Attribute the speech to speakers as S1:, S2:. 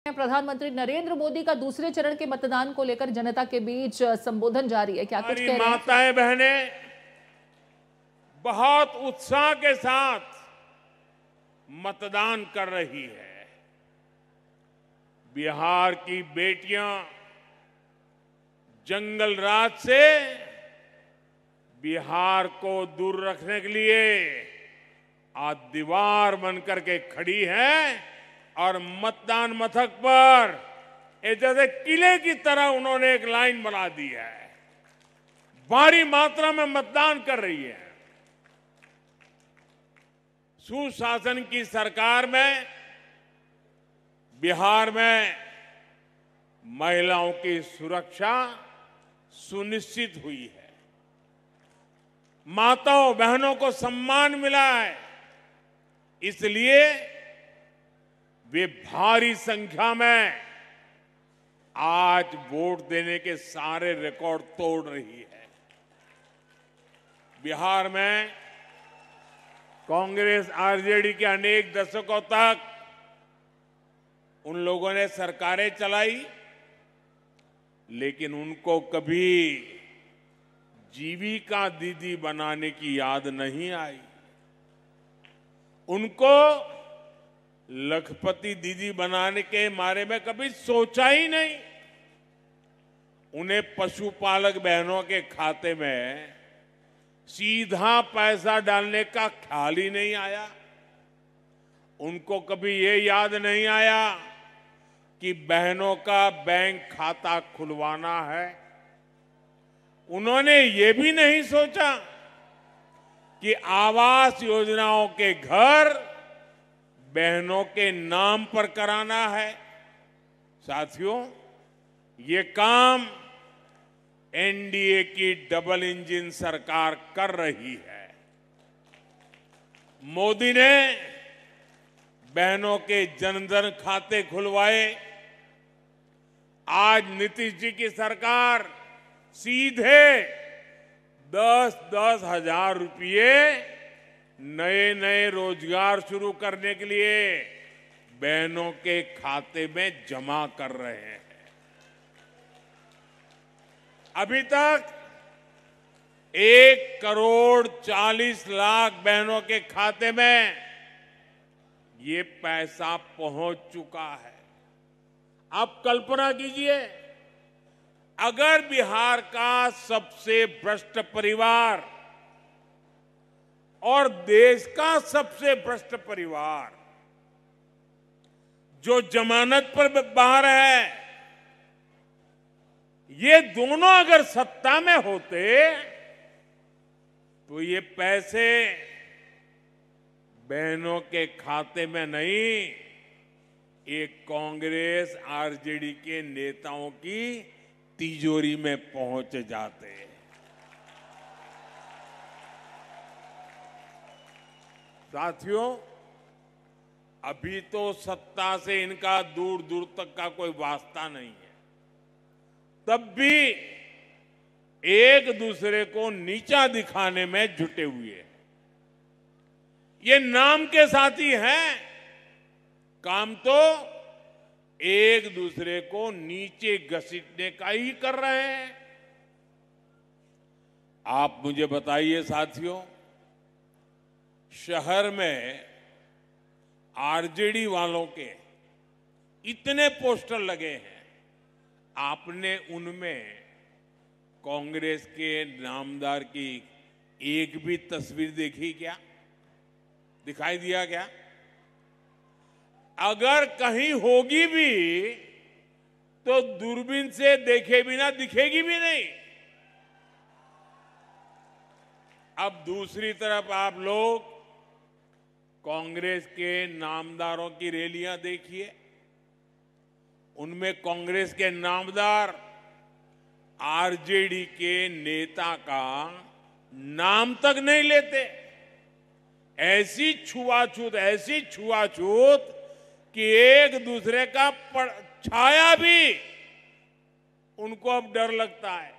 S1: प्रधानमंत्री नरेंद्र मोदी का दूसरे चरण के मतदान को लेकर जनता के बीच संबोधन जारी है। क्या कुछ कह रहे हैं?
S2: माताएं बहनें बहुत उत्साह के साथ मतदान कर रही है। बिहार की बेटियां जंगल राज से बिहार को दूर रखने के लिए आज दीवार बनकर के खड़ी है और मतदान मथक पर जैसे किले की तरह उन्होंने एक लाइन बना दी है। भारी मात्रा में मतदान कर रही है। सुशासन की सरकार में बिहार में महिलाओं की सुरक्षा सुनिश्चित हुई है। माताओं बहनों को सम्मान मिला है, इसलिए वे भारी संख्या में आज वोट देने के सारे रिकॉर्ड तोड़ रही है। बिहार में कांग्रेस आरजेडी के अनेक दशकों तक उन लोगों ने सरकारें चलाई, लेकिन उनको कभी जीविका दीदी बनाने की याद नहीं आई। उनको लखपति दीदी बनाने के बारे में कभी सोचा ही नहीं। उन्हें पशुपालक बहनों के खाते में सीधा पैसा डालने का ख्याल ही नहीं आया। उनको कभी ये याद नहीं आया कि बहनों का बैंक खाता खुलवाना है। उन्होंने ये भी नहीं सोचा कि आवास योजनाओं के घर बहनों के नाम पर कराना है। साथियों, ये काम एनडीए की डबल इंजन सरकार कर रही है। मोदी ने बहनों के जनधन खाते खुलवाए। आज नीतीश जी की सरकार सीधे 10-10 हजार रुपये नए नए रोजगार शुरू करने के लिए बहनों के खाते में जमा कर रहे हैं। अभी तक 1,40,00,000 बहनों के खाते में ये पैसा पहुंच चुका है। आप कल्पना कीजिए, अगर बिहार का सबसे भ्रष्ट परिवार और देश का सबसे भ्रष्ट परिवार जो जमानत पर बाहर है, ये दोनों अगर सत्ता में होते तो ये पैसे बहनों के खाते में नहीं, एक कांग्रेस आरजेडी के नेताओं की तिजोरी में पहुंच जाते। साथियों, अभी तो सत्ता से इनका दूर दूर तक का कोई वास्ता नहीं है, तब भी एक दूसरे को नीचा दिखाने में जुटे हुए हैं। ये नाम के साथी हैं, काम तो एक दूसरे को नीचे घसीटने का ही कर रहे हैं। आप मुझे बताइए साथियों, शहर में आरजेडी वालों के इतने पोस्टर लगे हैं, आपने उनमें कांग्रेस के नामदार की एक भी तस्वीर देखी क्या? दिखाई दिया क्या? अगर कहीं होगी भी तो दूरबीन से देखे बिना दिखेगी भी नहीं। अब दूसरी तरफ आप लोग कांग्रेस के नामदारों की रैलियां देखिए, उनमें कांग्रेस के नामदार आरजेडी के नेता का नाम तक नहीं लेते। ऐसी छुआछूत कि एक दूसरे का छाया भी उनको अब डर लगता है।